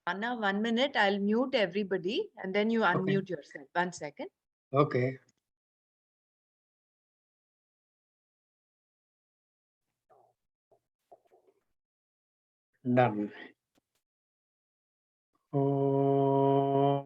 Anna, 1 minute. I'll mute everybody and then you unmute yourself. 1 second. Okay. Done. Oh.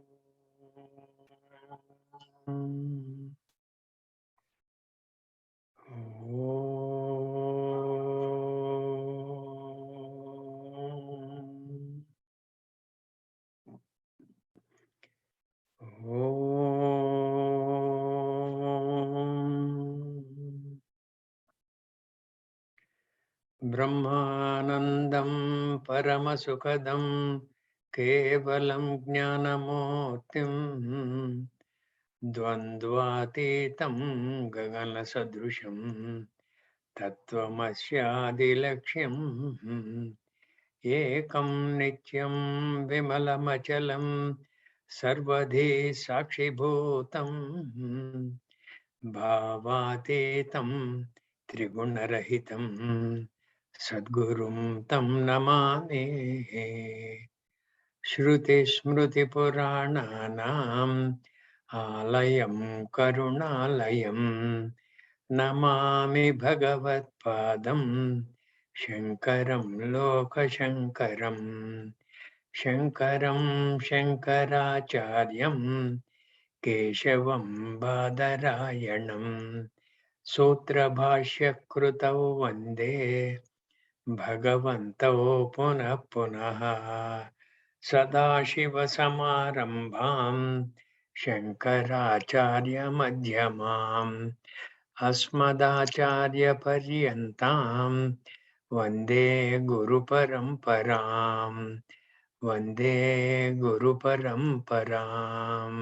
Brahmanandam Paramasukadam Kevalam Jnanamurtim Dvandvatitam Gagana Sadrusham Tattvamashyadilaksham Ekam Nityam Vimalamachalam Sarvadhi Sakshibhutam Bhavatitam Trigunarahitam Sadgurum Tam Namami Shruti Smruti Purananam Alayam Karunalayam Namami Bhagavat Padam Shankaram Loka Shankaram Shankaram Shankaracharyam Keshavam Badarayanam Sutra Bhashya Krutau Vande Bhagavantau Punah Punaha Sadashiva Samarambham Shankaracharya Madhyamam Asmadacharya Paryantam Vande Guru Paramparam Vande Guru Paramparam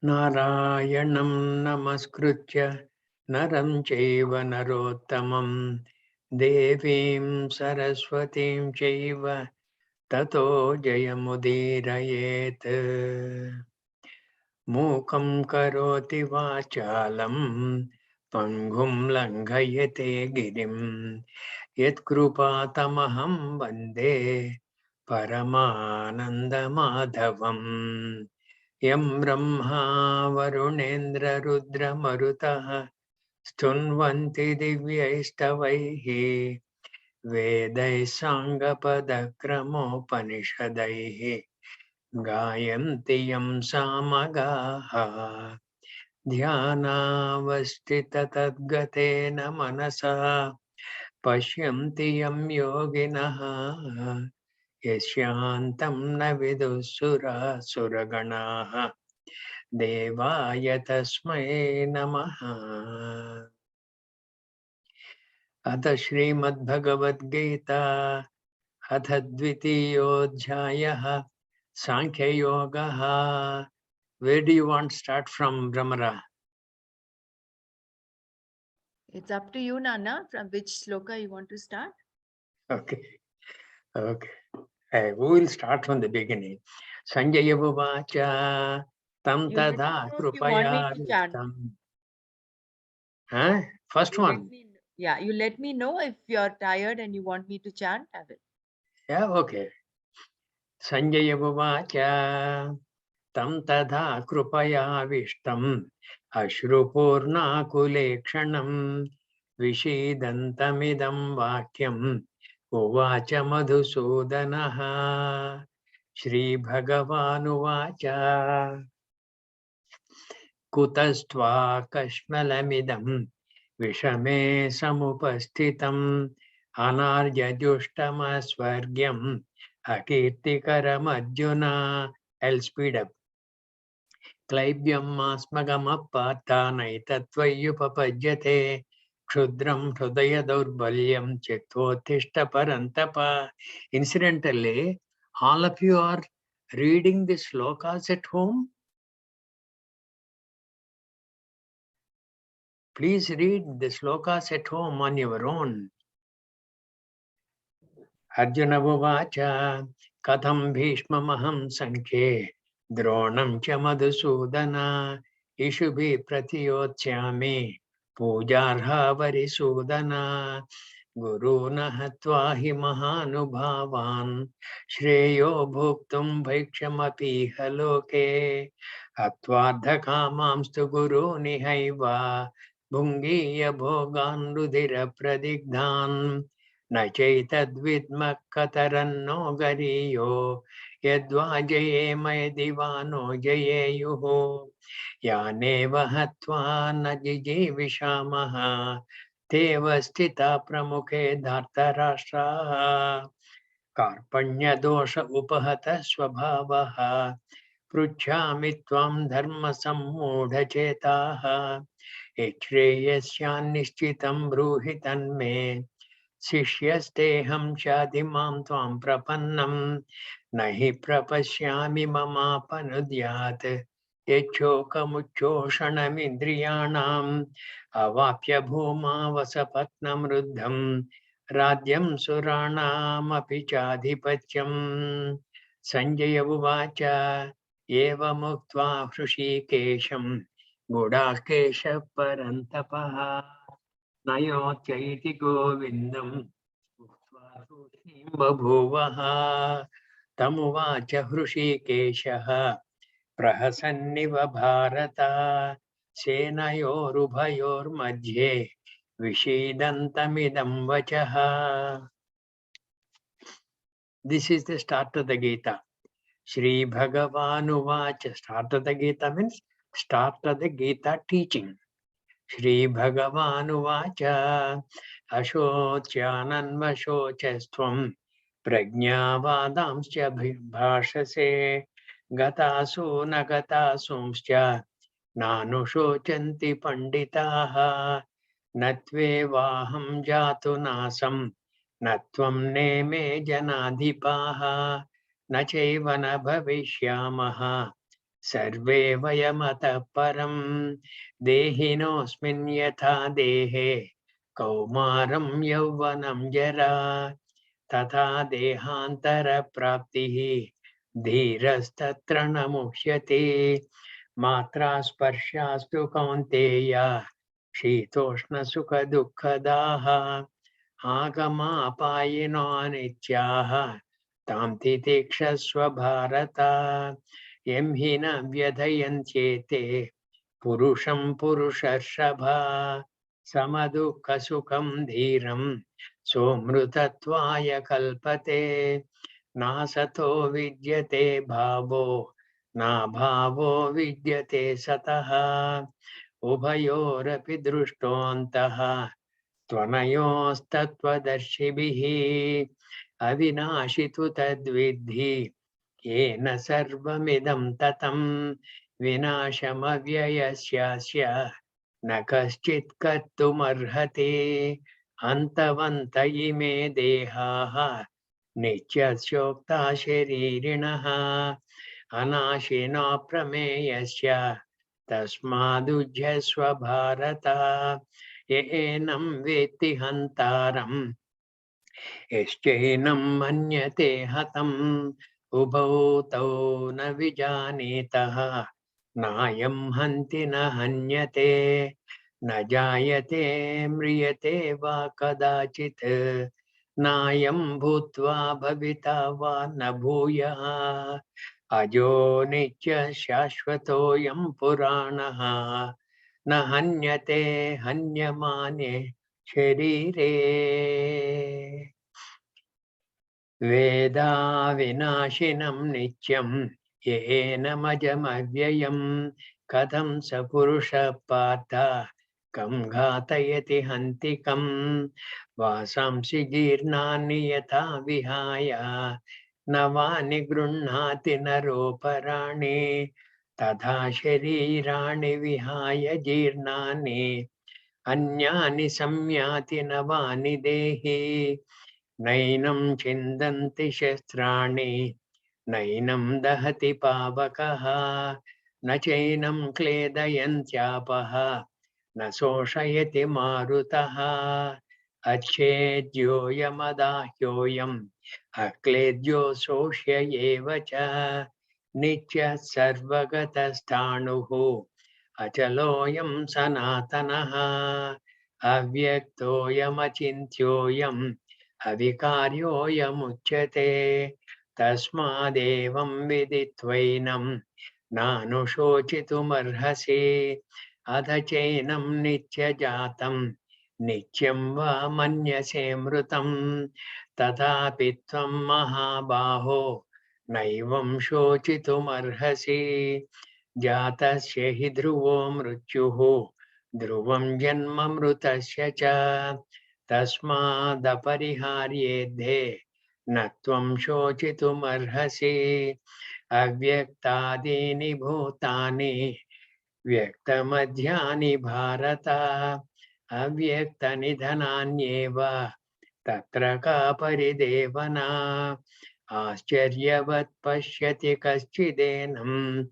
Narayanam Namaskritya Naram Chaiva Narottamam Devim Saraswatim Chaiva Tato Jayamudirayet Mukam Karoti Vachalam Pangum Langhayate Girim Yet Krupatamaham Vande Paramananda Madhavam Yam Brahma Varunendra Rudra Marutaha Stunvanti Divyaistavaihi Vedai Sangapadakramopanisadaihi Gayanti Yam Samagaha Dhyanavastita Tadgatena Manasa Pashyanti Yam Yoginaha Yashyantam Navidusura Suraganaha Devaya Tasmai Namaha Atha Srimad Bhagavad Gita Atha Dvitiyodhyayaha Sankhya Yogaha. Where do you want to start from, Brahmara? It's up to you, Nana, from which sloka you want to start. Okay. We will start from the beginning. Sanjaya Vuvacha Tam Tada Krupaya Vistam. First one. You let me know if you're tired and you want me to chant. I will. Yeah, okay. Sanjaya Vuvacha Tam Tada Krupaya Vishtam Ashrupurna Kulekshanam Vishidantamidam Vakyam Uvacha Madhusudanaha Shri Bhagavanuvacha Kutastva Kashmalamidam Vishame Samupastitam Anarya Swargyam Akirtikaram Arjuna. I'll speed up. Klaibyam asmagamapata naitatvayupapajyate Kshudram Hridaya Daurbalyam Chittotishta Parantapa. Incidentally, all of you are reading the slokas at home. Please read the slokas at home on your own. Arjuna Vuvacha Katham Bhishmamaham Sankhe Dronam cha Madhusudana Ishubhi Pratiyochyami Pujarha Varisudana गुरून् हत्वा हि महानुभावान् श्रेयो भोक्तुं भैक्षमपीह लोके हत्वार्धकामांस्तु गुरूनिहैव भुङ्गीय भोगान् रुधिरप्रदिग्धान् न चैतद्विद्मः कतरन्नो गरीयो यद्वा जयेम यदि वा no जयेयुः यानेव हत्वा न जिजीविषामः तेव स्थिता प्रमुखे धार्तराष्ट्राः कार्पण्यदोष उपहतः स्वभावः पृच्छामि त्वां धर्मसम्मूढचेताः यच्छ्रेयस्यान्निश्चितं ब्रूहि तन्मे शिष्यस्तेऽहं चाधिमां त्वां प्रपन्नं न हि प्रपश्यामि ममापनुद्यात् यच्छोकमुच्छोषणमिन्द्रियाणाम् अवाप्य भूमा वसपत्नं रुद्धं राज्यं सुराणामपि चाधिपत्यम् सञ्जय उवाच एवमुक्त्वा हृषीकेशं गुडाकेशः परन्तपः नयोत्यैति गोविन्दम् उक्त्वा तूष्णीं बभूवः तमुवाच हृषीकेशः प्रहसन्निव भारत सेनयोरुभयोर्मध्ये विषीदन्तमिदं वचः. This is the start of the Gita. Shri Bhagavanuvach. Start of the Gita means start of the Gita teaching. Shri Bhagavanuvach Ashocyananvashocastvam Prajnavadamscha bhashase Gatasu nagatasumscha Nanushocanti panditaha Natvevaham jatu nasam Natvam neme janadhipaha Nachaiva na bhavishyamaha Sarve vayamata param Dehinosmin yatha dehe Kaumaram yauvanam jara Tatha dehantara praptihi Dhirastatra namuhyate Matra sparshastu kaunteya Shitoshna sukha dukkadaha Agama-apayino anityaha tam titikshasva bharata yem hina vyadhayantyete purusham purushashabha samadukha sukham dhiram somrutattvaya kalpate nasato vidyate bhavo na bhavo vidyate sataha ubhayorapi drushtontaha त्वनयोस्तत्त्वदर्शिभिः अविनाशितु तद्विद्धि येन सर्वमिदं ततं विनाशमव्ययस्यास्य न कश्चित् कर्तुमर्हति अन्तवन्त इमे देहाः नित्यस्योक्ता शरीरिणः अनाशिनो प्रमेयस्य तस्मादुज्झस्व भारत येनं वेत्ति हन्तारम् यश्चैनं मन्यते हतम् उभौ तौ न विजानीतः नायं हन्ति न हन्यते न जायते म्रियते वा कदाचित् नायं भूत्वा भविता वा न भूयः अजो नित्य शाश्वतोऽयं पुराणः न हन्यते हन्यमाने शरीरे वेदा विनाशिनं नित्यं येनमजमव्ययं कथं स पुरुषः पार्थ कं घातयति हन्तिकं वासांसि जीर्णानि यथा विहाय नवानि गृह्णाति नरोपराणि तथा शरीराणि विहाय जीर्णानि अन्यानि संयाति नवानि देहि नैनं छिन्दन्ति शस्त्राणि नैनं दहति पावकः न चैनं क्लेदयन्त्यापः न शोषयति मारुतः अच्छेद्योऽयमदाह्योऽयम् अक्लेद्यो शोष्य एव च नित्यः सर्वगतस्थाणुः अचलोऽयं सनातनः अव्यक्तोऽयमचिन्त्योऽयम् अविकार्योऽयमुच्यते तस्मादेवं विदित्वैनं नानुशोचितुमर्हसि अथ चैनं नित्यजातं नित्यं वा मन्यसे मृतं तथापि त्वं महाबाहो नैवं शोचितुमर्हसि जातस्य हि ध्रुवो मृत्युः ध्रुवं जन्म मृतस्य च तस्मादपरिहार्येद्धे न त्वं शोचितुमर्हसि अव्यक्तादीनि भूतानि व्यक्तमध्यानि भारत अव्यक्तनिधनान्येव तत्र का परिदेवना आश्चर्यवत् पश्यति कश्चिदेनम्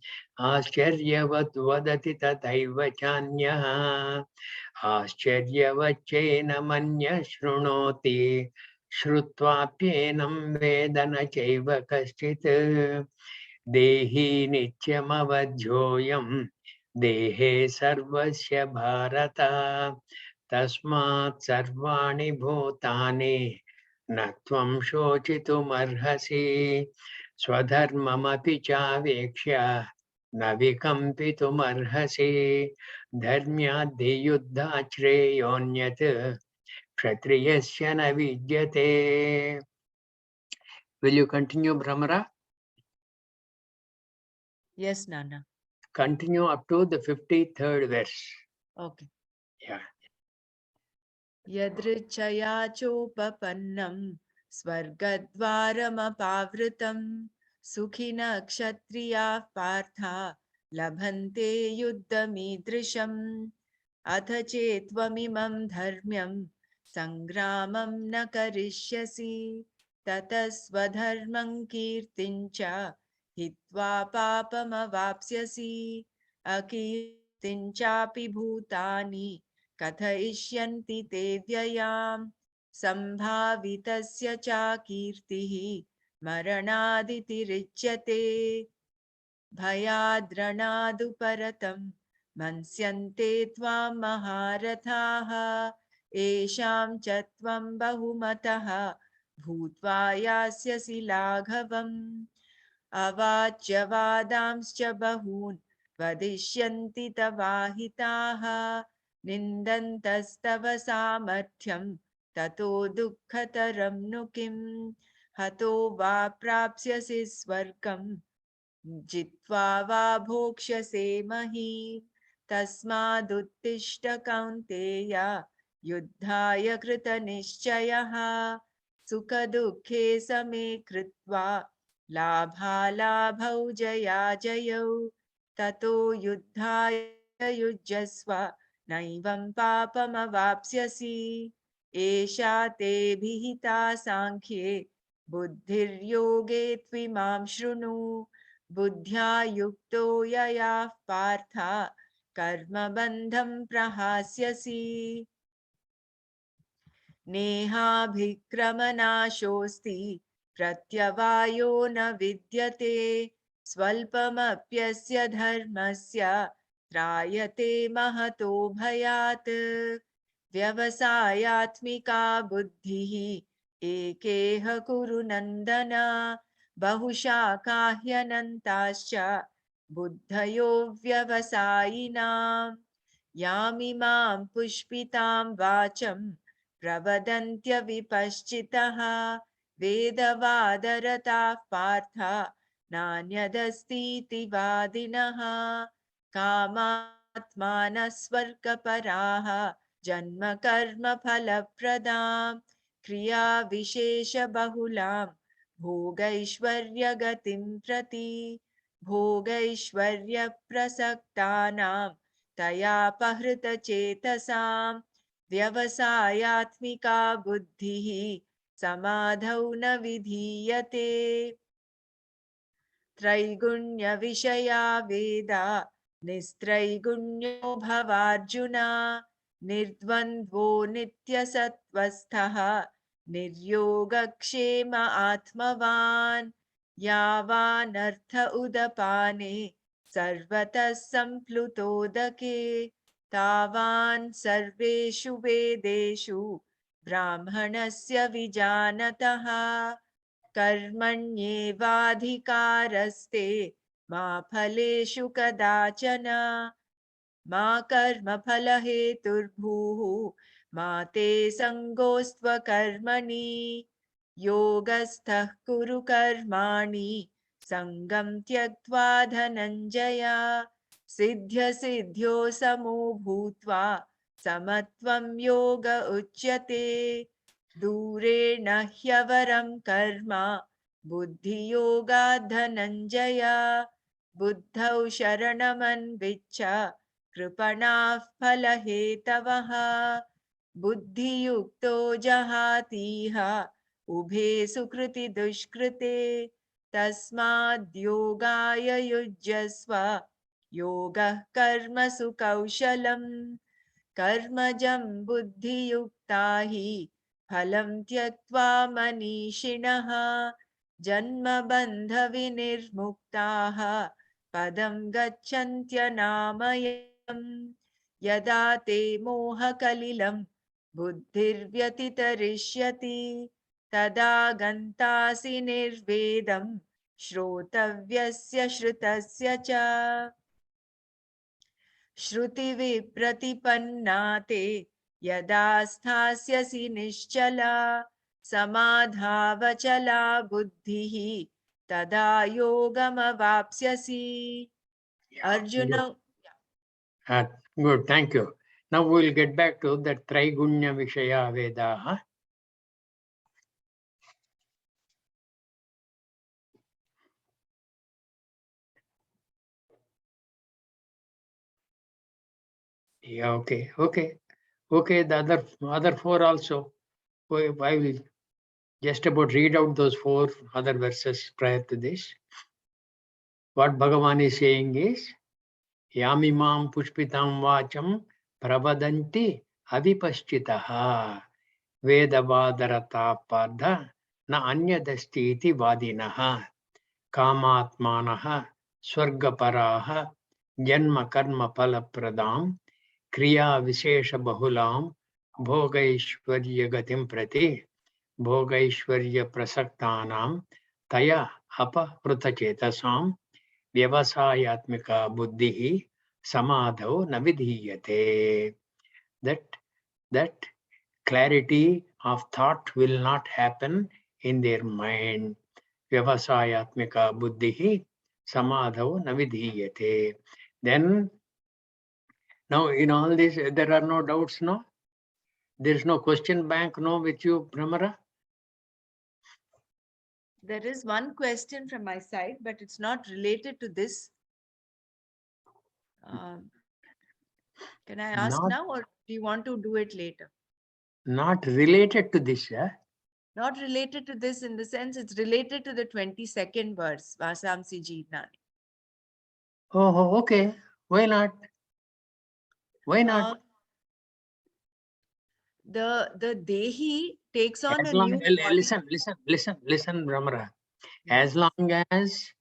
आश्चर्यवत् वदति तथैव चान्यः आश्चर्यवच्चैनमन्यः शृणोति श्रुत्वाप्येनं वेद न चैव कश्चित् देही नित्यमवध्योऽयं देहे सर्वस्य भारत तस्मात् सर्वाणि भूतानि न त्वं शोचितुमर्हसि स्वधर्ममपि चावेक्ष्य न विकम्पितुमर्हसि धर्म्याद्धियुद्धात् श्रेयोऽन्यत् क्षत्रियस्य न विद्यते. Will you continue, Brahmara? Yes, Nana. Continue up to the 53rd verse. Okay. Yeah. यदृच्छया चोपपन्नं स्वर्गद्वारमपावृतं सुखिनः क्षत्रियाः पार्था लभन्ते युद्धमीदृशम् अथ चेत्त्वमिमं धर्म्यं सङ्ग्रामं न करिष्यसि ततः स्वधर्मं कीर्तिं च हित्वा पापमवाप्स्यसि अकीर्तिं चापि भूतानि कथयिष्यन्ति ते व्ययाम् सम्भावितस्य च कीर्तिः मरणादितिरिच्यते भयाद्रणादुपरतं मन्स्यन्ते त्वां महारथाः येषां च त्वं बहुमतः भूत्वा यास्यसि लाघवम् अवाच्य वादांश्च बहून् वदिष्यन्ति तवाहिताः निन्दन्तस्तव सामर्थ्यं ततो दुःखतरं नु किम् हतो वा प्राप्स्यसि स्वर्गं जित्वा वा भोक्ष्यसे महीम् तस्मादुत्तिष्ठ कौन्तेय युद्धाय कृतनिश्चयः सुखदुःखे समे कृत्वा लाभालाभौ जयाजयौ ततो युद्धाय युज्यस्व नैवं पापमवाप्स्यसि एषा ते विहिता साङ्ख्ये बुद्धिर्योगे त्विमां शृणु बुद्ध्या युक्तो यया पार्थ कर्मबन्धं प्रहास्यसि नेहाभिक्रमनाशोऽस्ति प्रत्यवायो न विद्यते स्वल्पमप्यस्य धर्मस्य त्रायते महतो भयात् व्यवसायात्मिका बुद्धिः एकेह कुरु नन्दन बहुशाखा ह्यनन्ताश्च बुद्धयो व्यवसायिनां यामिमां पुष्पितां वाचं प्रवदन्त्यविपश्चितः वेदवादरताः पार्थ नान्यदस्तीति वादिनः कामात्मानः स्वर्गपराः जन्मकर्मफलप्रदां क्रियाविशेषबहुलां भोगैश्वर्यगतिं प्रति भोगैश्वर्यप्रसक्तानां तयापहृतचेतसां व्यवसायात्मिका बुद्धिः समाधौ न विधीयते त्रैगुण्यविषया वेदा निस्त्रैगुण्यो भवार्जुन निर्द्वन्द्वो नित्यसत्त्वस्थः निर्योगक्षेम आत्मवान् यावानर्थ उदपाने सर्वतः सम्प्लुतोदके तावान् सर्वेषु वेदेषु ब्राह्मणस्य विजानतः कर्मण्येवाधिकारस्ते मा फलेषु कदाचन मा कर्मफलहेतुर्भूः मा ते सङ्गोऽस्त्वकर्मणि योगस्थः कुरु कर्माणि सङ्गं त्यक्त्वा धनञ्जय सिद्ध्यसिद्ध्यो समो भूत्वा समत्वं योग उच्यते दूरेण ह्यवरं कर्म बुद्धियोगात् धनञ्जय बुद्धौ शरणमन्विच्छ कृपणाः फलहेतवः बुद्धियुक्तो जहातीह उभे सुकृति दुष्कृते तस्माद्योगाय युज्यस्व योगः कर्मसु कौशलम् कर्मजं बुद्धियुक्ता हि फलं त्यक्त्वा मनीषिणः जन्मबन्धविनिर्मुक्ताः पदं गच्छन्त्यनामयम् यदा ते मोहकलिलं बुद्धिर्व्यतितरिष्यति तदा गन्तासि निर्वेदं श्रोतव्यस्य श्रुतस्य च श्रुतिविप्रतिपन्ना ते यदा स्थास्यसि निश्चला समाधावचला बुद्धिः तदा योगमवाप्स्यसि Arjun. Good, thank you. Now we will get back to the Traigunya Vishaya Vedaha. Yeah, okay. The other four also. I will just about read out those four other verses prior to this. What Bhagavan is saying is, Yamimam pushpitam vacham pravadanti avipaschitaha vedavadarata padha na anyadastiti vadinaha kamatmanaha swargaparaha janma karma palapradam kriya vishesha bahulam bhogaishwarya gatim prati bhogaishwarya prasaktanam taya apahruta vyavasayatmika buddhihi samadhau navidhiyate. That clarity of thought will not happen in their mind. Vyavasayatmika buddhihi samadhau navidhiyate. Then, now in all this, there are no doubts, no? There is no question bank, no, with you, Brahmara? There is one question from my side, but it's not related to this. Can I ask now, or do you want to do it later? Not related to this, yeah? Not related to this in the sense it's related to the 22nd verse, Vasamsi Jeevnani. Oh, okay. Why not? Why not? The Dehi takes on As a long new as, body. listen, Brahmara. Yeah. As long as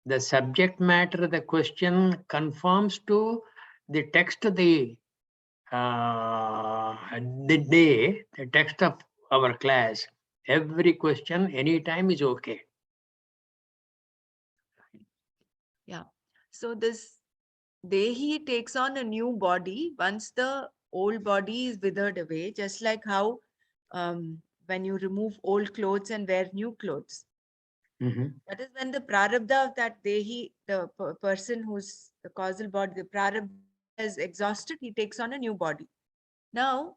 the subject matter, the question conforms to the text of the day, the text of our class, every question, anytime is okay. Yeah. So this Dehi takes on a new body once the old body is withered away, just like how when you remove old clothes and wear new clothes. That is when the prarabdha of that Dehi, the person who's the causal body, the prarabdha is exhausted, he takes on a new body. Now,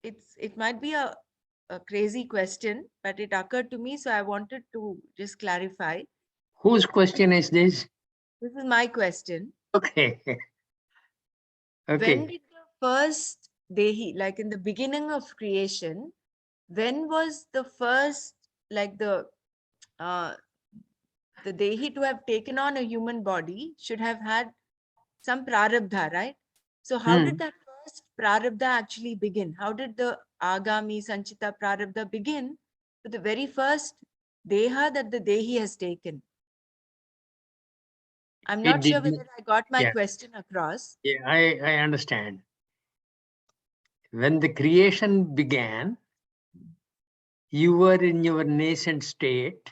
it might be a crazy question, but it occurred to me, so I wanted to just clarify. Whose question is this? This is my question. Okay. When did the first Dehi, like in the beginning of creation, when was the first, like the Dehi to have taken on a human body should have had some prarabdha, right? So how did that first prarabdha actually begin? How did the Agami Sanchita prarabdha begin with the very first Deha that the Dehi has taken? I'm It not sure did not. whether I got my Yeah, question across. yeah, I understand. When the creation began, you were in your nascent state.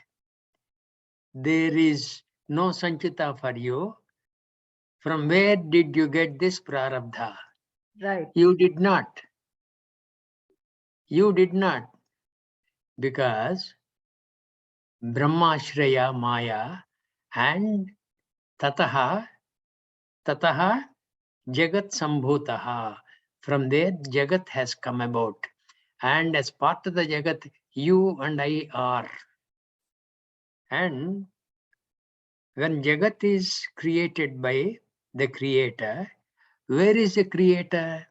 There is no sanchita for you. From where did you get this prarabdha? Right. You did not. You did not. Because Brahmashraya Maya and Tataha, Tataha Jagat Sambhutaha. From there, Jagat has come about. And as part of the Jagat, you and I are. And when Jagat is created by the Creator, where is the Creator?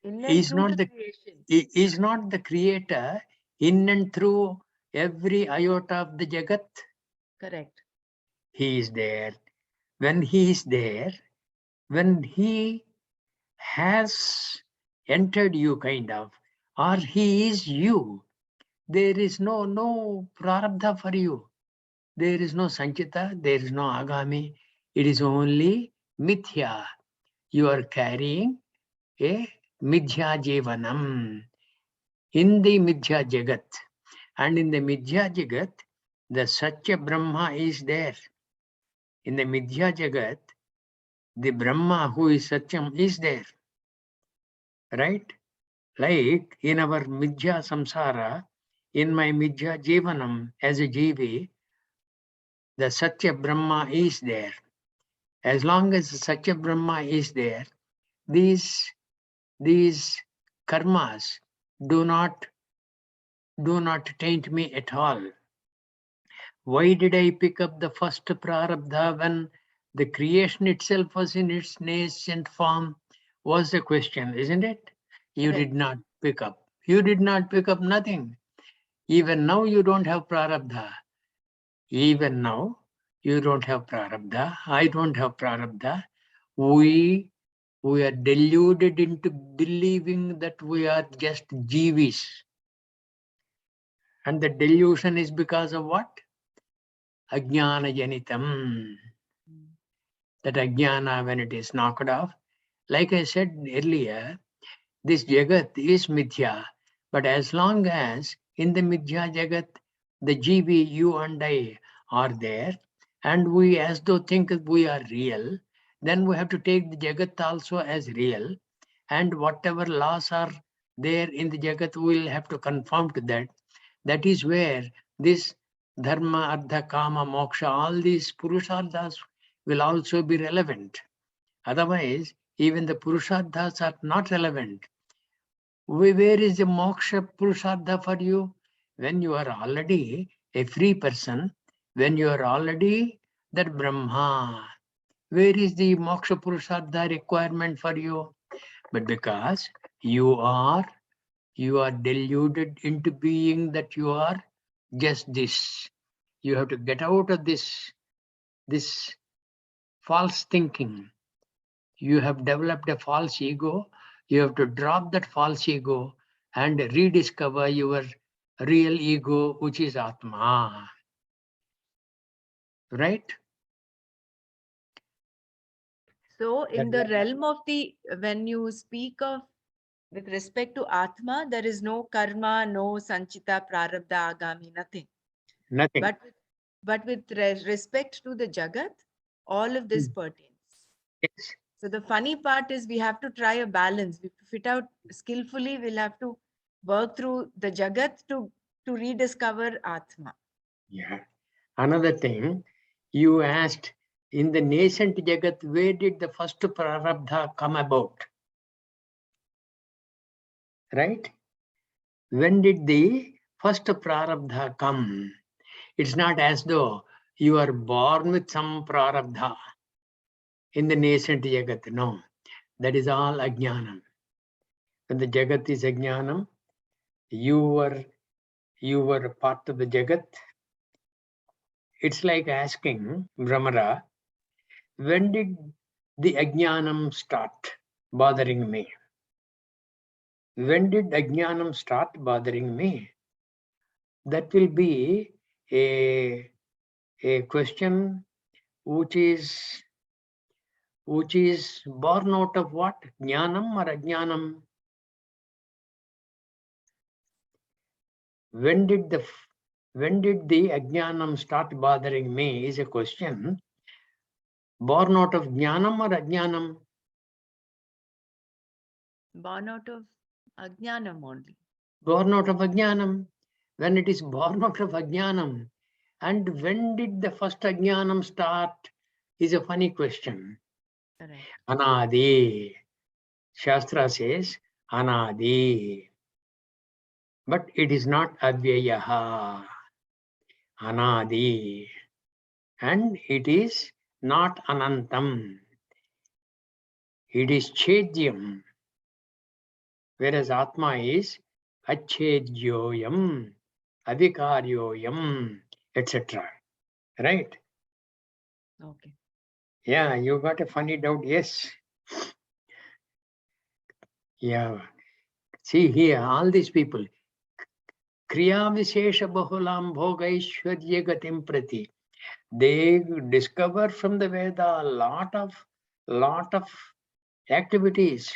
In He and is through not the the creations. he is not the Creator in and through every iota of the Jagat. Correct. He is there. When he is there, when he has entered you kind of, or he is you, there is no prarabdha for you. There is no sanchita, there is no agami. It is only mithya. You are carrying a mithya jivanam in the mithya jagat. And in the mithya jagat, the Satya Brahma is there. In the mithya jagat, the Brahma who is Satyam is there. Right? Like in our Midya Samsara, in my Midya Jivanam as a Jivi, the Satya Brahma is there. As long as the Satya Brahma is there, these karmas do not taint me at all. Why did I pick up the first prarabdha when the creation itself was in its nascent form? Was the question, isn't it? You Correct. did not pick up. You did not pick up nothing. Even now you don't have prarabdha. Even now you don't have prarabdha. I don't have prarabdha. We are deluded into believing that we are just jivis. And the delusion is because of what? Ajnana janitam. Mm. That ajnana, when it is knocked off, like I said earlier, this jagat is mithya. But as long as in the mithya jagat, the jivi, you and I are there, and we as though think we are real, then we have to take the jagat also as real. And whatever laws are there in the jagat, we will have to conform to that. That is where this dharma, artha, kama, moksha, all these purusharthas will also be relevant. Otherwise, even the purusharthas are not relevant. Where is the moksha purushartha for you? When you are already a free person, when you are already that Brahma, where is the moksha purushartha requirement for you? But because you are deluded into being that you are just this. You have to get out of this false thinking. You have developed a false ego. You have to drop that false ego and rediscover your real ego, which is Atma. Right? So, That, in the realm of the, when you speak of with respect to Atma, there is no karma, no sanchita, prarabdha, agami, nothing. nothing. But with respect to the Jagat, all of this Hmm. pertains. Yes. So the funny part is we have to try a balance. We have to fit out skillfully. We'll have to work through the Jagat to rediscover Atma. Yeah. Another thing, you asked in the nascent Jagat, where did the first Prarabdha come about? Right? When did the first Prarabdha come? It's not as though you are born with some Prarabdha in the nascent Jagat. No, that is all Ajnanam. When the Jagat is Ajnanam, you were a part of the Jagat. It's like asking Brahmara, when did the Ajnanam start bothering me? When did Ajnanam start bothering me? That will be a a question which is born out of what? Jnanam or ajnanam? When did the ajnanam start bothering me is a question. Born out of jnanam or ajnanam? Born out of ajnanam only. Born out of ajnanam. When it is born out of ajnanam, and when did the first ajnanam start is a funny question. Correct. Anadi. Shastra says anadi. But it is not avyayaha. Anadi. And it is not anantam. It is chedyam. Whereas Atma is achedyoyam, avikaryoyam, etc. Right? Okay. Yeah, you got a funny doubt. Yes. Yeah. See here, all these people. Kriya Vishesha Bahulam Bhogaishwarya Gatim Prati. They discover from the Veda a lot of activities,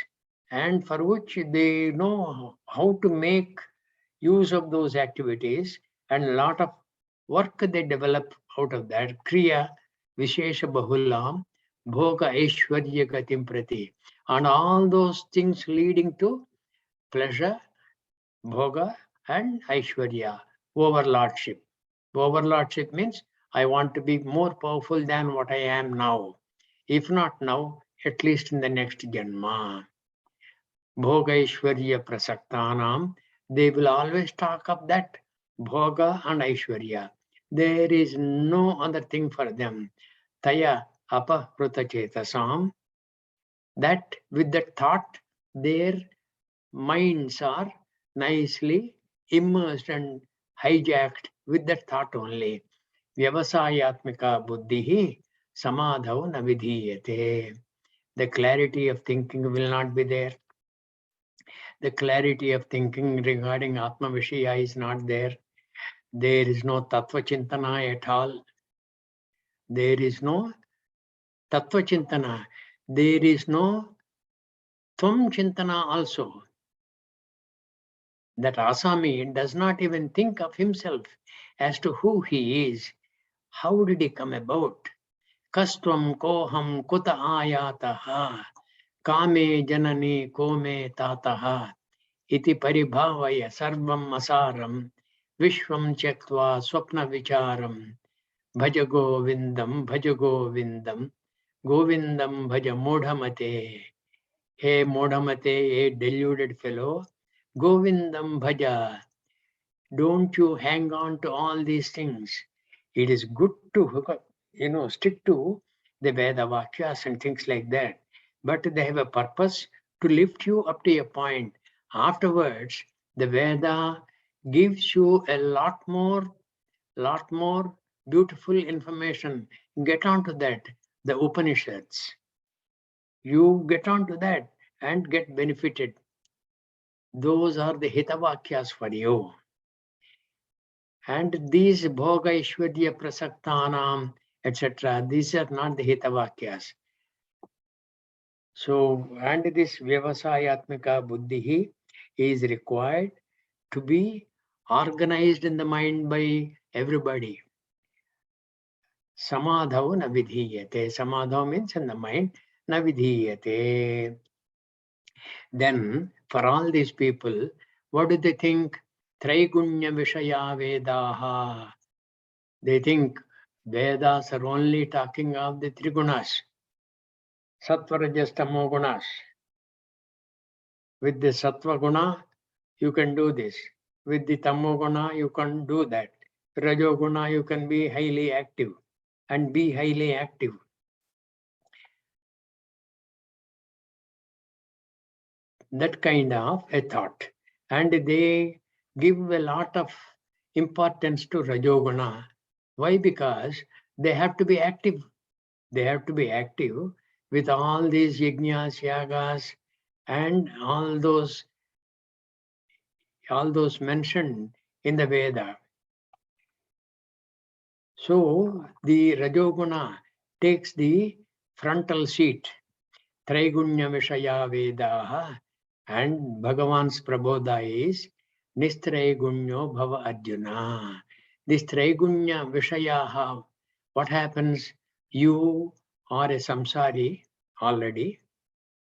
and for which they know how to make use of those activities, and a lot of work they develop out of that. Kriya Vishesha Bahulam Bhoga Aishwarya Gatim Prati. And all those things leading to pleasure, bhoga, and Aishwarya, overlordship. Overlordship means I want to be more powerful than what I am now. If not now, at least in the next Janma. Bhoga Prasaktanam, they will always talk of that Bhoga and Aishwarya. There is no other thing for them. Taya Apahruta Chetasam, that with that thought, their minds are nicely immersed and hijacked with that thought only. Vyavasayatmika buddhihi samadhav na vidhiyate. The clarity of thinking will not be there. The clarity of thinking regarding Atma Vishaya is not there. There is no Tattva Chintana at all. There is no Tattva Chintana. There is no Tvam Chintana also. That Asami does not even think of himself as to who he is. How did he come about? Kastvam koham kuta ayataha kame janani kome tataha iti paribhavaya sarvam asaram vishvam chektva swapna vicharam bhaja govindam govindam bhaja modhamate. Hey modhamate, a deluded fellow, govindam bhaja. Don't you hang on to all these things. It is good to hook up, stick to the Veda Vakyas and things like that. But they have a purpose to lift you up to a point. Afterwards, the Veda gives you a lot more beautiful information. Get on to that. The Upanishads. You get on to that and get benefited. Those are the Hitavakyas for you. And these Bhoga Ishwarya Prasaktanam, etc., these are not the Hitavakyas. So, and this Vyavasayatmika Buddhi is required to be organized in the mind by everybody. Samadhav na vidhiyate. Samadhav means in the mind, na vidhiyate. Then, for all these people, what do they think? Traigunya Vishaya Vedaha. They think Vedas are only talking of the three gunas, Sattva, Rajas, Tamo gunas. With the Sattva guna, you can do this. With the Tamo guna, you can do that. Rajo guna, you can be highly active and be highly active. That kind of a thought. And they give a lot of importance to Rajoguna. Why? Because they have to be active. They have to be active with all these yajnas, yagas, and all those mentioned in the Veda. So the Rajoguna takes the frontal seat. Traigunya Vishaya Vedaha, and Bhagavan's Prabodha is Nistraigunya Bhava Arjuna. This Traigunya Vishayaha, what happens? You are a samsari already.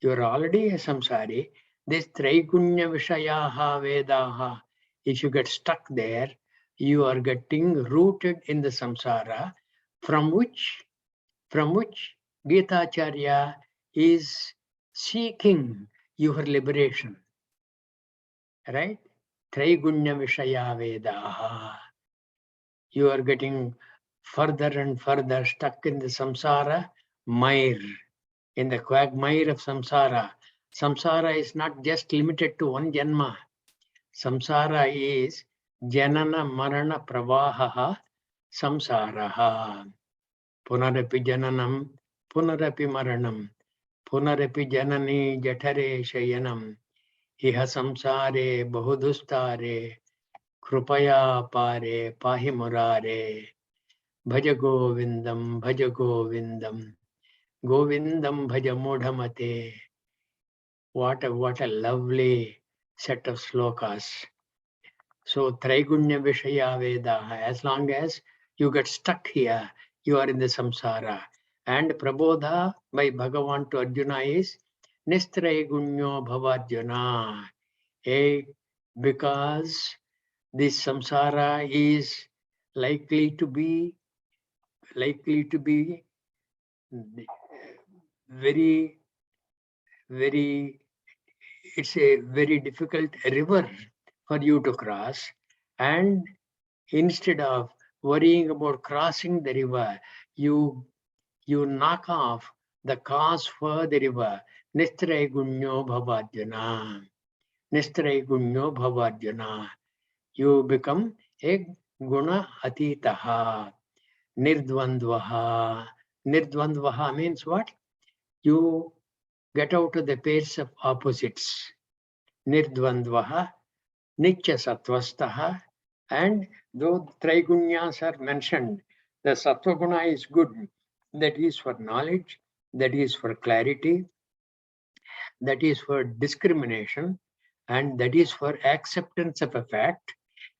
You are already a samsari. This Traigunya Vishayaha Vedaha, if you get stuck there, you are getting rooted in the samsara from which Gita Acharya is seeking your liberation, right? Traigunya Vishaya Vedaha. You are getting further and further stuck in the samsara mire, in the quagmire of samsara. Samsara is not just limited to one janma. Samsara is janana marana pravaha samsaraha. Punarapi jananam, punarapi maranam. Punarapi janani jatare shayanam, iha samsare bahudustare, krupaya pare pahi murare, bhaja govindam, govindam bhaja mudhamate. What a lovely set of slokas. So Traigunya Vishaya Veda, as long as you get stuck here, you are in the samsara. And Prabodha by Bhagavan to Arjuna is Nistraigunya Bhavarjuna. Because this samsara is likely to be very, very, it's a very difficult river for you to cross. And instead of worrying about crossing the river, you knock off the cause for the river. Nistraigunya Bhavarjuna. Nistraigunya Bhavarjuna. You become a guna atitaha. Nirdvandvaha. Nirdvandvaha means what? You get out of the pairs of opposites. Nirdvandvaha, Nitya Sattvastaha, and though Traigunyas are mentioned, the Sattva is good. That is for knowledge, that is for clarity, that is for discrimination, and that is for acceptance of a fact,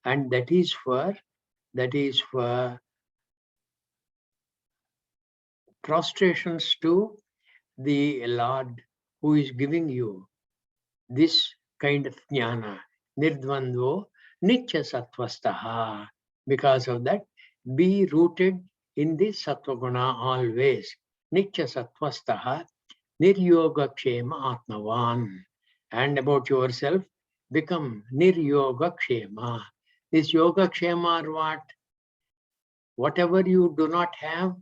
and that is for prostrations to the Lord who is giving you this kind of jnana, nirdvandvo nitya sattvastaha. Because of that, be rooted in the sattva always. Nitya sattvastaha, niryogakshema atmavan. And about yourself, become niryogakshema. This yogakshema are what? Whatever you do not have,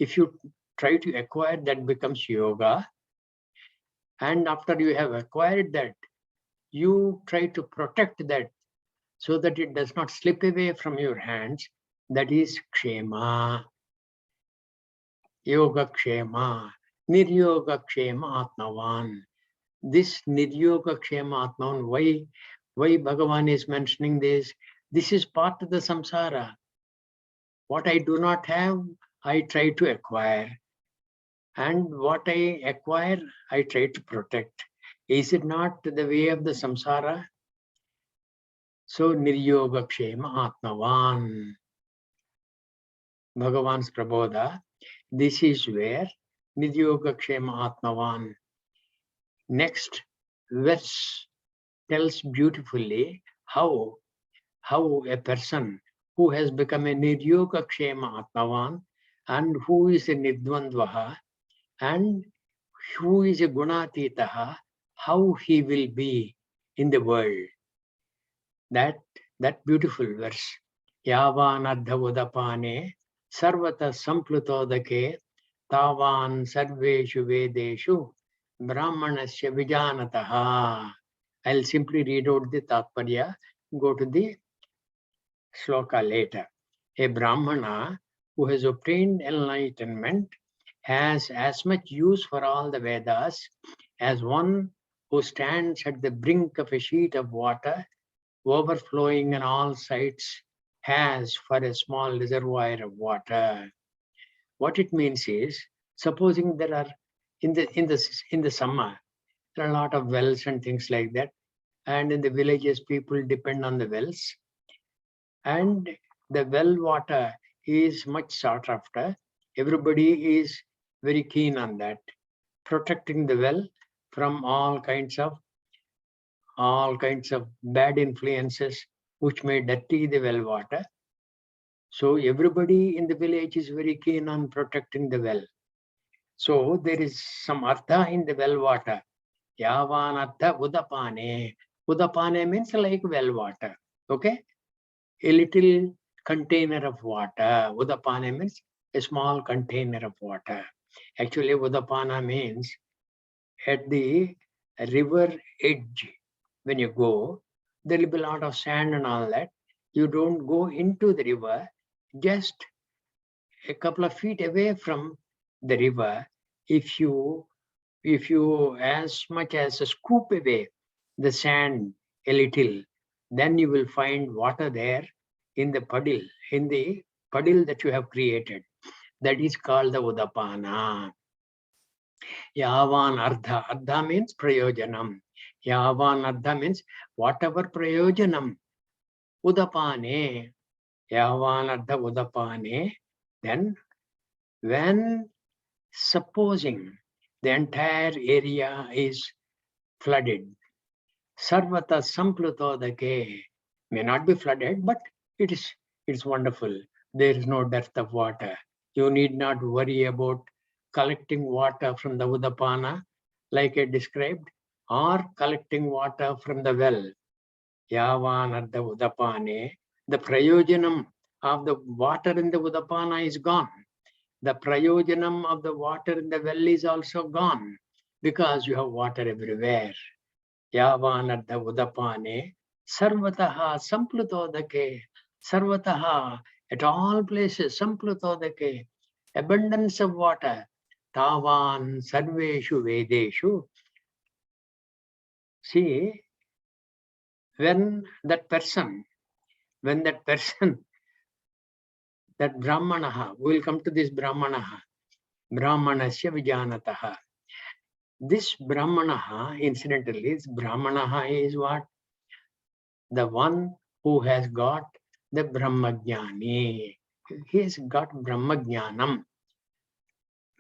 if you try to acquire, that becomes yoga. And after you have acquired that, you try to protect that so that it does not slip away from your hands. That is kshema, yoga kshema, niryoga kshema atmavan. This niryoga kshema atmavan, why Bhagavan is mentioning this? This is part of the samsara. What I do not have, I try to acquire. And what I acquire, I try to protect. Is it not the way of the samsara? So niryoga kshema atmavan. Bhagavan's Prabodha, this is where niryoga kshema atmavan. Next verse tells beautifully how a person who has become a niryoga kshema atmavan and who is a nirdvandvaha and who is a gunatitaha, how he will be in the world. That beautiful verse. Yavan ardhavudapane sarvata samplutodake tavan sarveshu vedeshu brahmanasya vijanataha. I'll simply read out the tatparya, go to the sloka later. A brahmana who has obtained enlightenment has as much use for all the Vedas as one who stands at the brink of a sheet of water overflowing on all sides has for a small reservoir of water. What it means is, supposing there are in the summer, there are a lot of wells and things like that, and in the villages people depend on the wells, and the well water is much sought after. Everybody is very keen on that, protecting the well from all kinds of bad influences which may dirty the well water. So everybody in the village is very keen on protecting the well. So there is some artha in the well water. Yavan artha udapane. Udapane means like well water. Okay? A little container of water. Udapane means a small container of water. Actually, Udapana means at the river edge, when you go, there will be a lot of sand and all that. You don't go into the river, just a couple of feet away from the river. If you as much as scoop away the sand a little, then you will find water there in the puddle that you have created. That is called the Udapana. Yavan Ardha. Ardha means prayojanam. Yavan Ardha means whatever prayojanam. Udapane. Yavan Ardha Udapane. Then when supposing the entire area is flooded, Sarvata Samplutodake may not be flooded, but it's wonderful. There is no dearth of water. You need not worry about collecting water from the Udapana, like I described, or collecting water from the well. Yavan at the Udapane, the prayojanam of the water in the Udapana is gone. The prayojanam of the water in the well is also gone, because you have water everywhere. Yavanartha Udapane, Sarvataha Samplutodake, Sarvataha, at all places, Samplutodake, abundance of water, Tavan Sarveshu Vedeshu. See, when that person, that Brahmanaha, we will come to this Brahmanaha, Brahmanasya Vijanataha. This Brahmanaha, incidentally, Brahmanaha is what? The one who has got the Brahmajnani. He has got Brahmajnanam.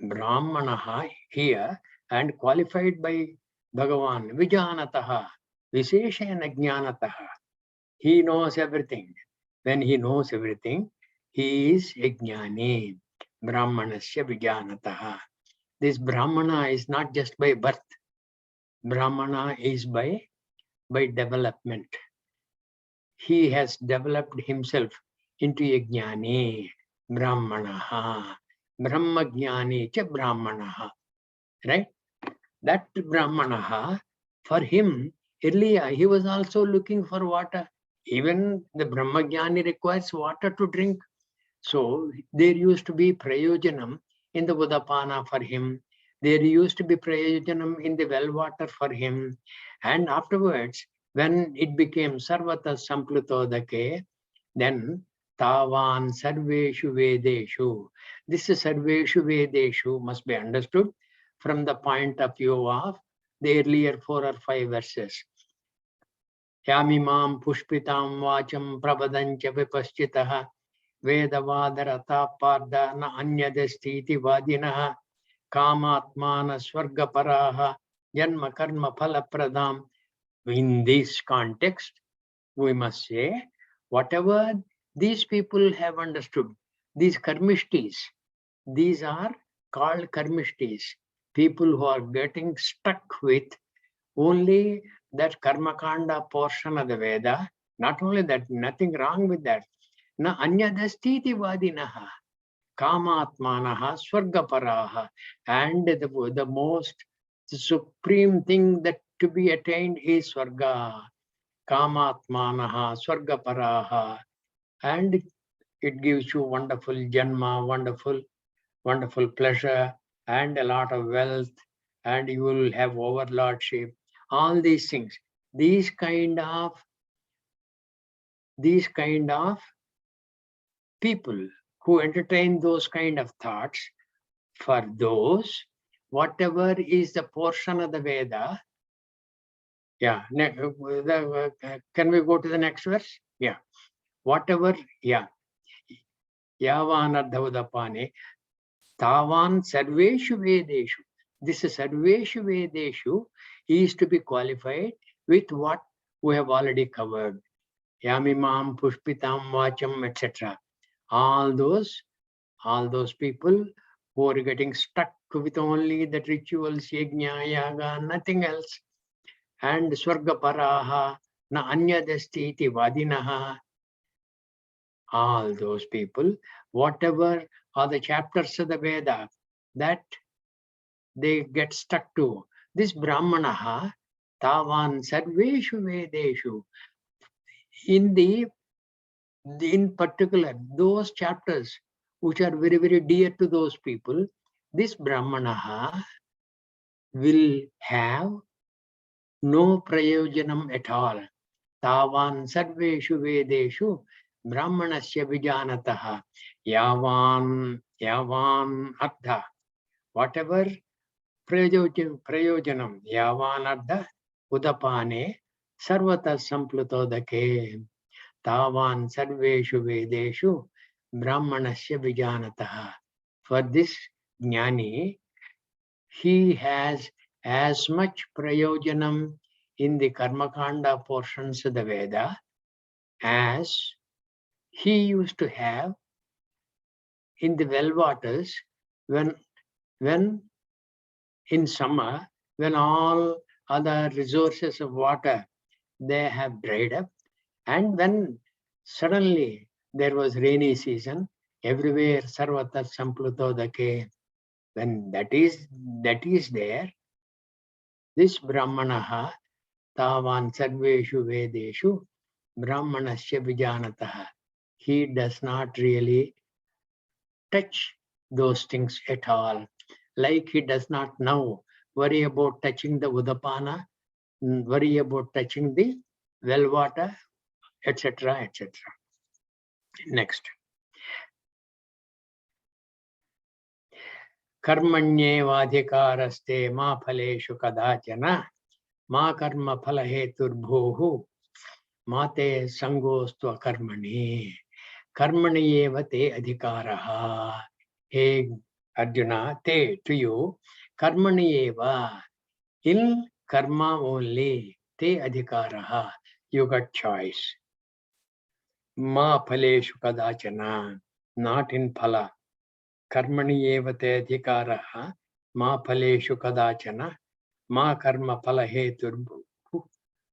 Brahmanaha here and qualified by Bhagavan. Vijanataha. Visheshena Jnanataha. He knows everything. When he knows everything, he is a Jnani. Brahmanasya Vijanataha. This Brahmana is not just by birth. Brahmana is by development. He has developed himself into a jnani, brahmanaha, brahmajnani cha brahmanaha, right? That brahmanaha, for him, earlier he was also looking for water. Even the brahmajnani requires water to drink. So there used to be prayojanam in the Udapana for him. There used to be prayojanam in the well water for him. And afterwards, when it became Sarvata Samplutodake, then Tavan Sarveshu Vedeshu. This is Sarveshu Vedeshu must be understood from the point of view of the earlier 4 or 5 verses. Yamimam Pushpitam Vacham Prabadancha Vipaschitaha Vedavadarata Parda Na Anyadastiti Vadinaha Kamatmana Swargaparaha Janma Karma Phalapradam. In this context, we must say, whatever these people have understood, these karmishtis, these are called karmishtis, people who are getting stuck with only that karmakanda portion of the Veda. Not only that, nothing wrong with that. Na anyadastiti vadinaha, kamatmanaha, swargaparaha, and the most supreme thing that to be attained is swarga. Kamatmanaha, Swargaparaha, and it gives you wonderful janma, wonderful pleasure, and a lot of wealth, and you will have overlordship. All these things, these kind of people who entertain those kind of thoughts, for those, whatever is the portion of the Veda, yeah, can we go to the next verse? Yeah, whatever, yeah, yavanardhavudapane, tavan sarveshu vedeshu. This sarveshu vedeshu is to be qualified with what we have already covered. Yamimam, pushpitam, vacham, etc. All those people who are getting stuck with only the rituals, yajna, yaga, nothing else. And swarga paraha, na anyadasti iti vadinaha. All those people, whatever are the chapters of the Veda that they get stuck to. This Brahmanaha, tavan sarveshu vedeshu. In particular, those chapters which are very, very dear to those people, this Brahmanaha will have no prayojanam at all. Tavan sarveshu vedeshu brahmanasya vijanataha yavan artha. Whatever prayojanam yavan artha udapane sarvata samplutodake tavan sarveshu vedeshu brahmanasya vijanataha. For this jnani, he has as much prayojanam in the Karmakanda portions of the Veda as he used to have in the well waters when in summer, when all other resources of water, they have dried up, and when suddenly there was rainy season, everywhere sarvata samplutodake, when that is there, this brahmanaha tavan sarveshu vedeshu brahmanasya vijanataha. He does not really touch those things at all. Like he does not now worry about touching the udapana, worry about touching the well water, etc., etc. Next. Karmanyevadhikaraste ma phaleshu kadachana ma karma phalaheturbhuhu mate sangostu akarmani karmani evate adhikaraha. Hey Arjuna, te to you, karmani eva, in karma only, te adhikaraha, you got choice. Ma phaleshu kadachana, not in phala. Karmani eva te adhikaraha, ma phaleshu kadachana, ma karma phala heturbhu,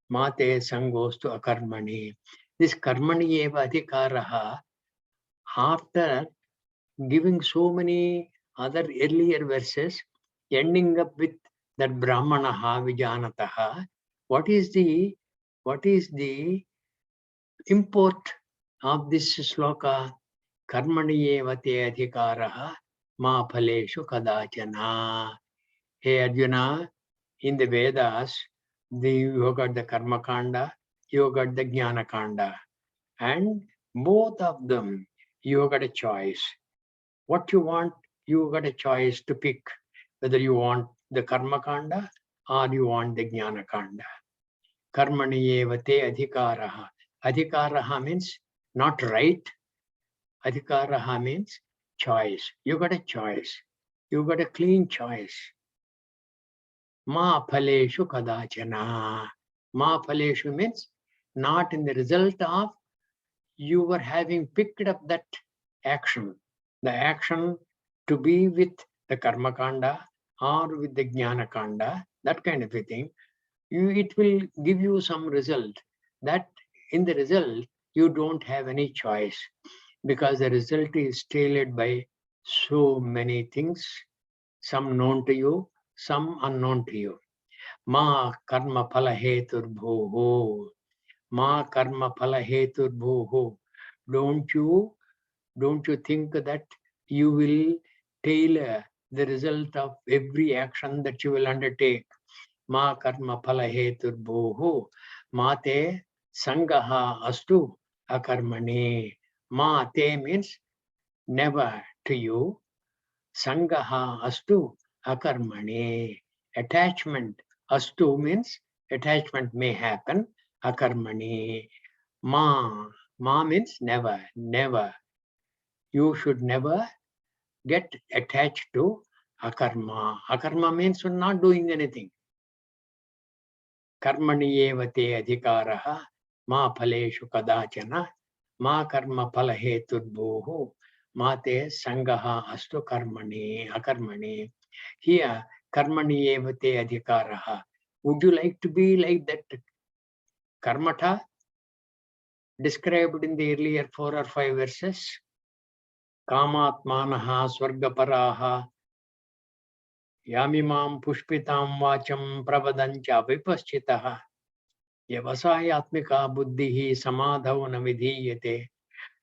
ma te sangostu akarmani. This karmani eva adhikaraha, after giving so many other earlier verses, ending up with that Brahmanaha Vijanataha, what is the import of this sloka? Karmaniyevate adhikaraha ma phaleshu kadachana. Hey Arjuna, in the Vedas, you got the Karma Kanda, you got the Jnana Kanda, and both of them you got a choice. What you want, you got a choice to pick whether you want the Karma Kanda or you want the Jnana Kanda. Karmani evate adhikaraha. Adhikaraha means not right. Adhikaraha means choice. You got a choice. You got a clean choice. Ma phaleshu kadachana. Ma phaleshu means not in the result of you were having picked up that action. The action to be with the Karma Kanda or with the Jnana Kanda, that kind of a thing, it will give you some result. That in the result, you don't have any choice because the result is tailored by so many things, some known to you, some unknown to you. Ma karma phala heturbhuhu. Ma karma phala heturbhuhu. Don't you think that you will tailor the result of every action that you will undertake? Ma karma phala heturbhuhu mate sangaha astu akarmani. Ma te means never to you. Sangaha astu akarmane. Attachment astu means attachment may happen. Akarmane. Ma means never, never. You should never get attached to akarma. Akarma means not doing anything. Karmani evate adhikaraha ma phaleshu kadachana ma karma phalahetudbhuhu mate sangaha astu karmani akarmani. Here, karmani evate adhikaraha. Would you like to be like that karmata described in the earlier 4 or 5 verses? Kamatmanaha swargaparaha yamimam pushpitam vacham pravadancha vipaschitaha Vyavasayatmika buddhihi samadhau na vidhiyate.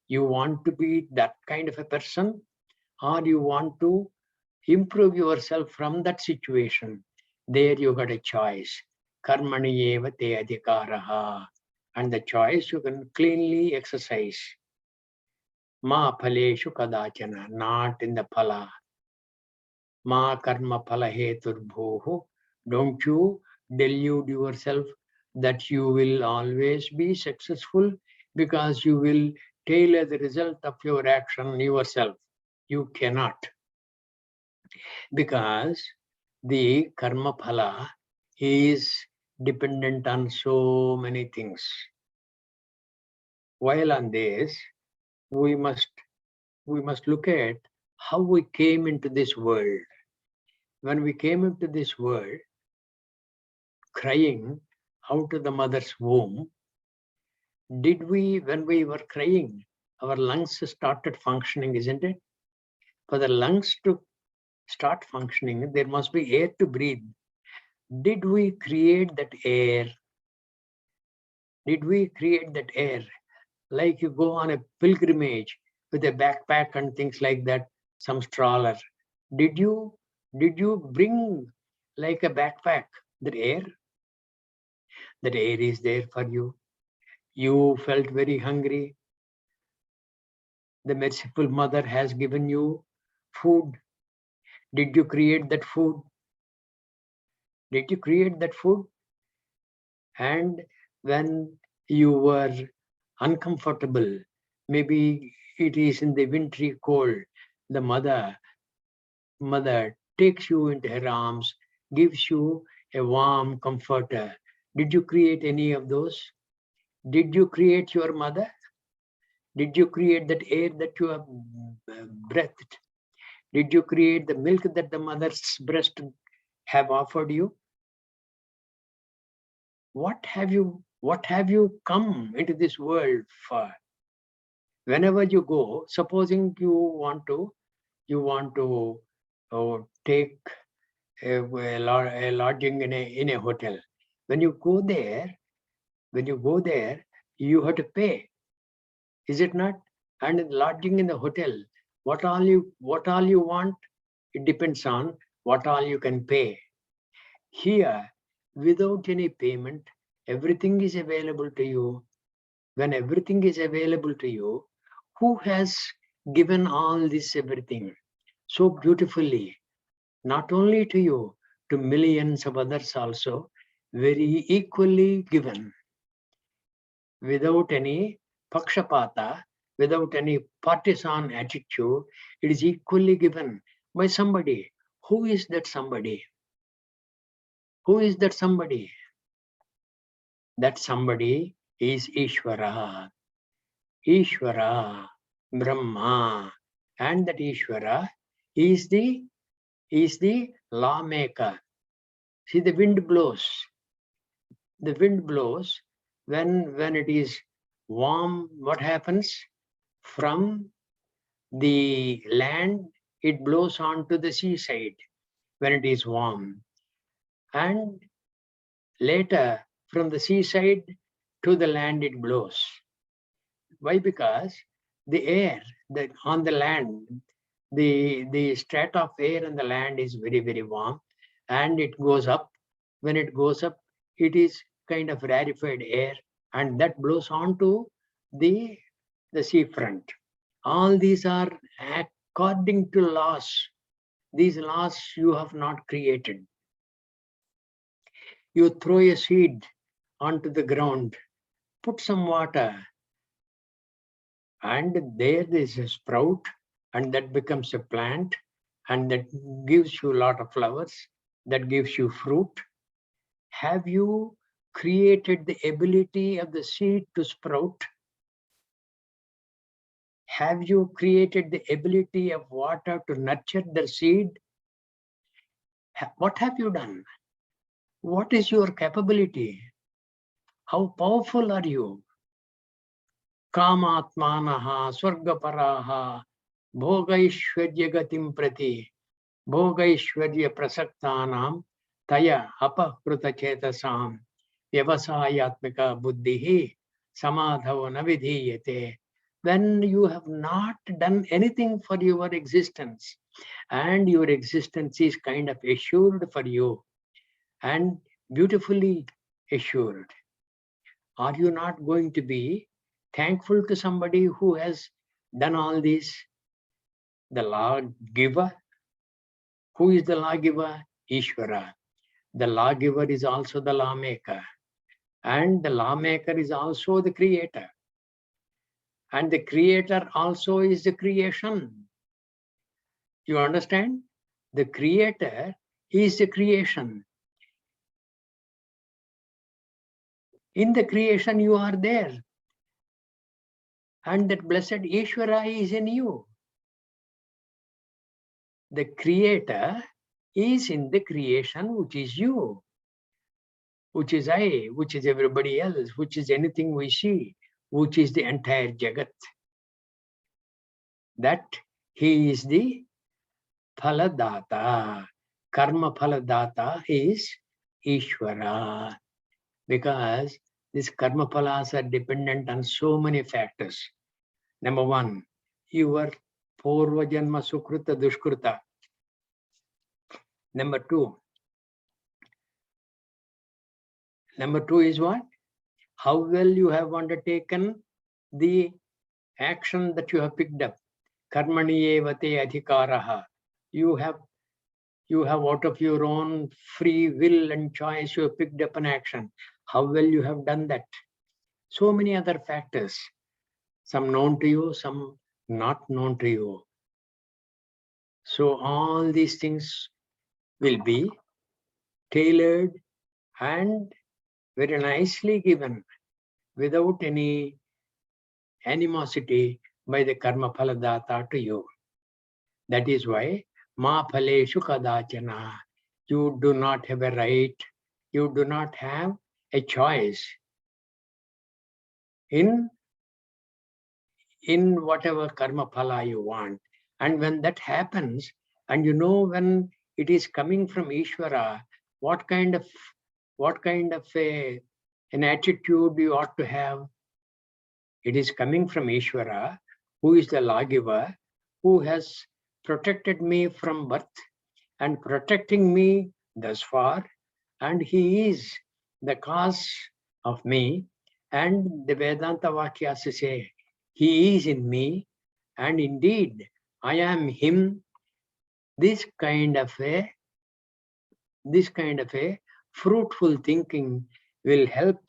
You want to be that kind of a person, or you want to improve yourself from that situation? There you got a choice. Karmani eva te adhikaraha. And the choice you can cleanly exercise. Ma phaleshu kadachana. Not in the phala. Ma karma phala heturbhuhu. Don't you delude yourself that you will always be successful because you will tailor the result of your action yourself. You cannot, because the karma phala is dependent on so many things. While on this, we must look at how we came into this world. When we came into this world, crying out of the mother's womb, did we, when we were crying, our lungs started functioning, isn't it? For the lungs to start functioning, there must be air to breathe. Did we create that air? Did we create that air? Like you go on a pilgrimage with a backpack and things like that, some stroller. Did you bring like a backpack, that air? That air is there for you. You felt very hungry. The merciful mother has given you food. Did you create that food? Did you create that food? And when you were uncomfortable, maybe it is in the wintry cold, the mother takes you into her arms, gives you a warm comforter. Did you create any of those? Did you create your mother? Did you create that air that you have breathed? Did you create the milk that the mother's breast have offered you? What have you come into this world for? Whenever you go, supposing you want to take a lodging in a hotel. When you go there, you have to pay, is it not? And lodging in the hotel, what all you want, it depends on what all you can pay. Here, without any payment, everything is available to you. When everything is available to you, who has given all this everything so beautifully? Not only to you, to millions of others also, very equally given, without any pakshapata, without any partisan attitude. It is equally given by somebody. Who is that somebody? Who is that somebody? That somebody is Ishvara. Ishvara, Brahma. And that Ishvara is the lawmaker. See, the wind blows. The wind blows. When it is warm, what happens? From the land, it blows on to the seaside when it is warm. And later, from the seaside to the land, it blows. Why? Because the air that on the land, the strata of air on the land is very, very warm, and it goes up. When it goes up, it is kind of rarefied air, and that blows on to the the seafront. All these are according to laws. These laws you have not created. You throw a seed onto the ground, put some water, and there is a sprout, and that becomes a plant, and that gives you a lot of flowers, that gives you fruit. Have you created the ability of the seed to sprout? Have you created the ability of water to nurture the seed? What have you done? What is your capability? How powerful are you? Kamatmanaha, Swargaparaha, Bhogaishwarya Gatim Prati, Bhogaishwarya Prasaktanam, Taya Apahruta Chetasam, Vyavasayatmika Buddhihi, Samadhava Navidhiyate. When you have not done anything for your existence, and your existence is kind of assured for you, and beautifully assured, are you not going to be thankful to somebody who has done all this? The lawgiver. Who is the lawgiver? Ishvara. The lawgiver is also the lawmaker. And the lawmaker is also the creator. And the creator also is the creation. You understand? The creator is the creation. In the creation, you are there. And that blessed Ishvara is in you. The creator is in the creation, which is you, which is I, which is everybody else, which is anything we see, which is the entire Jagat. That he is the Phaladata. Karma Phaladata is Ishvara. Because these karma phalas are dependent on so many factors. Number one, your Purva Janma Sukruta Dushkruta. Number two is what? How well you have undertaken the action that you have picked up. Karmani evate adhikaraha. You have out of your own free will and choice, you have picked up an action. How well you have done that. So many other factors. Some known to you, some not known to you. So all these things will be tailored and very nicely given without any animosity by the karma phaladata to you. That is why ma phaleshu kadachana. You do not have a right, you do not have a choice in whatever karma phala you want. And when that happens, and you know when it is coming from Ishvara, what kind of an attitude you ought to have. It is coming from Ishvara, who is the lawgiver, who has protected me from birth and protecting me thus far, and he is the cause of me. And the Vedanta Vakyas say, he is in me, and indeed I am him. This kind of a fruitful thinking will help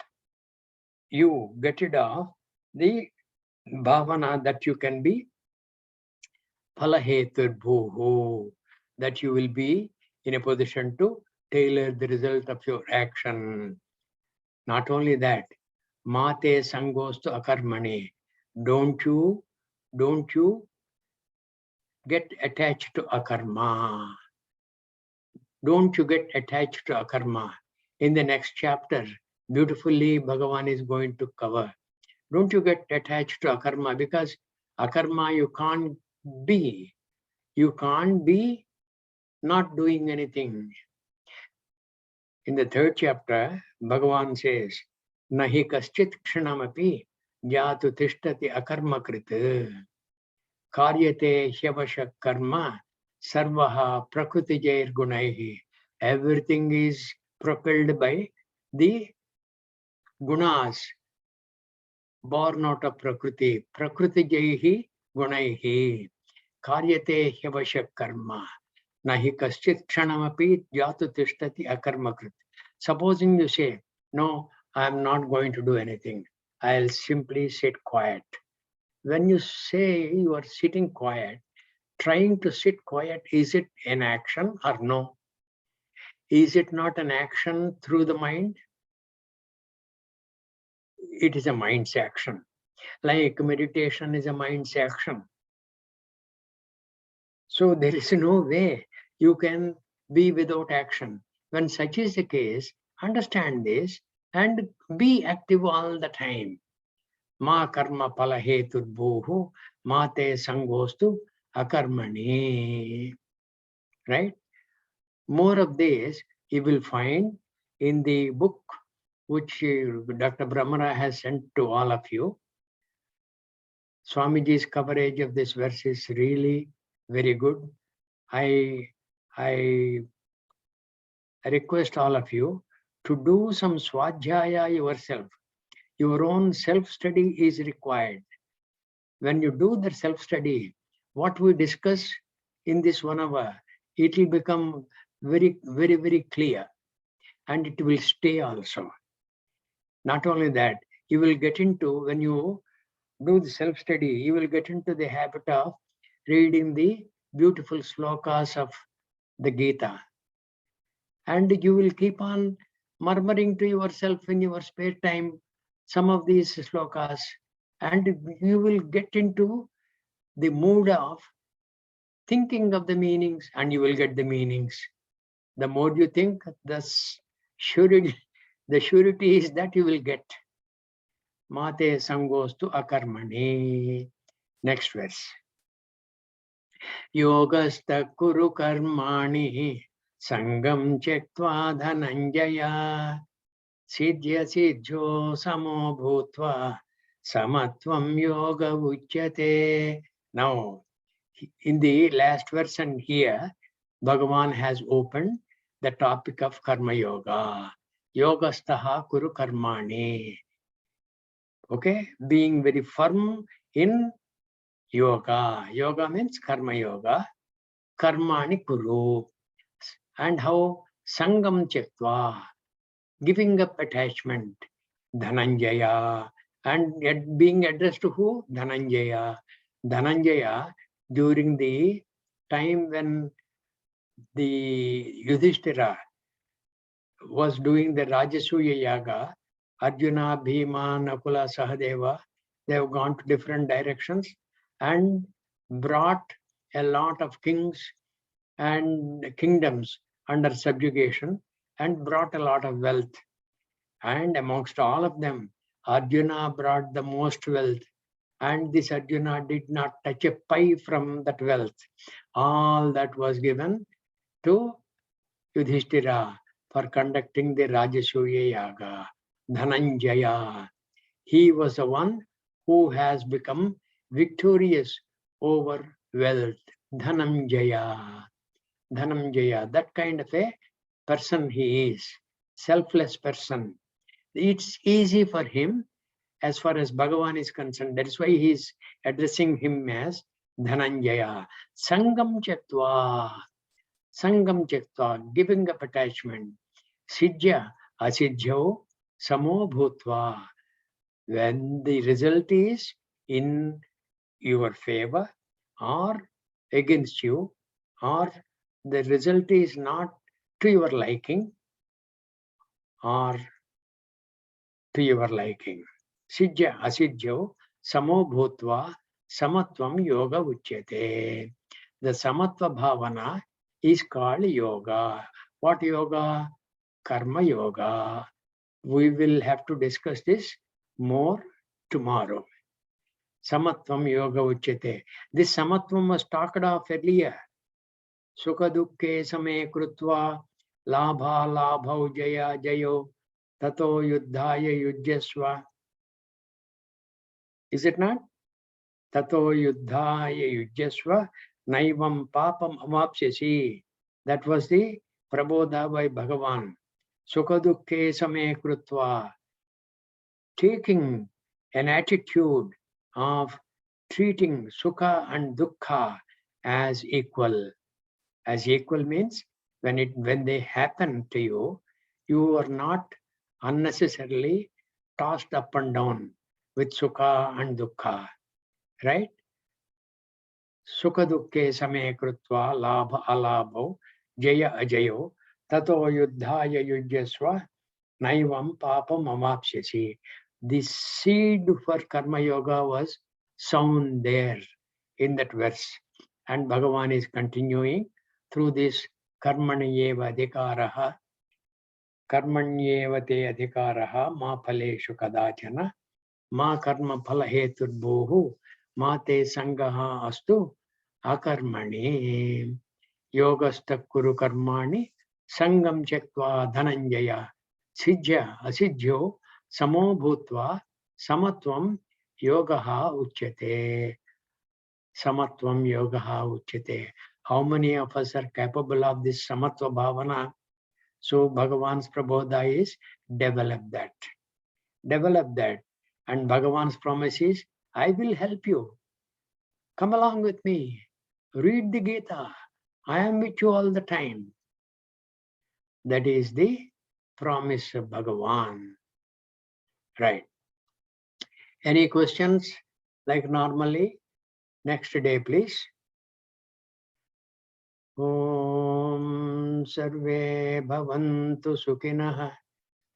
you get rid of the bhavana that you can be phalahetur bhuhu, that you will be in a position to tailor the result of your action. Not only that, mate sangostu akarmane. Don't you get attached to akarma. Don't you get attached to akarma. In the next chapter, beautifully Bhagavan is going to cover. Don't you get attached to akarma, because akarma you can't be. You can't be not doing anything. In the third chapter, Bhagavan says, Nahi kaschit kshanamapi jatu tishtati akarma krita karyate hyavasha karma sarvaha prakriti jair gunaihi. Everything is propelled by the gunas, born out of Prakriti. Prakriti jaihi gunaihi. Karyate hyavasha karma. Nahi kaschit kshanamapi jatu tishtati akarmakrit. Supposing you say, no, I am not going to do anything. I'll simply sit quiet. When you say you are sitting quiet, trying to sit quiet, is it an action or no? Is it not an action through the mind? It is a mind's action. Like meditation is a mind's action. So there is no way you can be without action. When such is the case, understand this and be active all the time. Ma karma pala heturbhuhu ma te sangostu akarmani. Right? More of this you will find in the book which Dr. Brahmara has sent to all of you. Swamiji's coverage of this verse is really very good. I request all of you to do some swadhyaya yourself. Your own self-study is required. When you do the self-study, what we discuss in this 1 hour, it will become very, very, very clear, and it will stay also. Not only that, you will get into, when you do the self-study, you will get into the habit of reading the beautiful slokas of the Gita. And you will keep on murmuring to yourself in your spare time some of these slokas, and you will get into the mood of thinking of the meanings, and you will get the meanings. The more you think, the surety is that you will get. Mate sangostu akarmani. Next verse. Yogastha kuru karmani sangam chektva dhananjaya siddhya siddhyo samo bhutva samatvam yoga uchyate. Now, in the last verse and here, Bhagavan has opened the topic of karma yoga. Yogastaha kuru karmani. Okay, being very firm in yoga. Yoga means karma yoga. Karmani kuru. And how? Sangam chektva. Giving up attachment. Dhananjaya. And yet being addressed to who? Dhananjaya. Dhananjaya, during the time when the Yudhishthira was doing the Rajasuya Yaga, Arjuna, Bhima, Nakula, Sahadeva, they have gone to different directions and brought a lot of kings and kingdoms under subjugation and brought a lot of wealth. And amongst all of them, Arjuna brought the most wealth. And this Arjuna did not touch a pie from that wealth. All that was given to Yudhishthira for conducting the Rajasuya Yaga. Dhananjaya. He was the one who has become victorious over wealth. Dhananjaya. Dhananjaya. That kind of a person he is. Selfless person. It's easy for him as far as Bhagavan is concerned. That is why he is addressing him as Dhananjaya. Sangam Chaktva. Sangam Chaktva. Giving up attachment. Siddhya Asiddhyo Samo Bhutva. When the result is in your favor or against you, or the result is not to your liking or to your liking. Siddhya Asiddhyo Samo Bhutva Samatvam Yoga Uchyate. The Samatva Bhavana is called yoga. What yoga? Karma yoga. We will have to discuss this more tomorrow. Samatvam yoga uchyate. This samatvam was talked of earlier. Sukha dukkhe same krutva labha labhau jaya jayo tato yuddhaya yujyasva. Is it not? Tato yuddhaya yujyasva naivam papam amapsyasi. That was the prabodha by Bhagavan. Sukha dukkhe same krutva. Taking an attitude of treating sukha and dukkha as equal. As equal means when they happen to you, you are not unnecessarily tossed up and down with sukha and dukkha, right? Sukha dukke same krutva labha alabho jaya ajayo tato yuddhaya yujyasva naivam papam amapsyasi. The seed for karma yoga was sown there in that verse. And Bhagavan is continuing through this karmanyeva adhikaraha, karmanyeva te adhikaraha ma phaleshu kadachana ma karma phala heturbhuhu ma te sangaha astu akarmani yogastha kuru karmani sangam chektva dhananjaya siddhya asiddhyo samo bhutva samatvam yogaha uchyate. Samatvam yogaha uchyate. How many of us are capable of this samatva bhavana? So Bhagavan's prabodha is develop that. Develop that. And Bhagavan's promise is, I will help you. Come along with me. Read the Gita. I am with you all the time. That is the promise of Bhagavan. Right. Any questions like normally? Next day, please. Om Sarve Bhavantu Sukhinah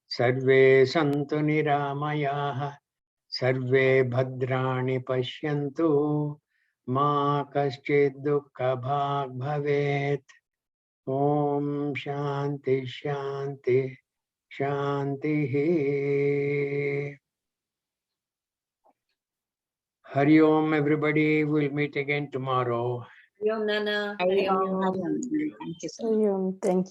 Sarve Santu Niramayah Sarve Bhadrani Pashyantu Ma Kaschid Dukkha Bhag Bhavet. Om Shanti Shanti Shanti. Hari Om, everybody. We'll meet again tomorrow. Hari Om, Nana. Hari Hari Om. Om. Thank you so much. Thank you.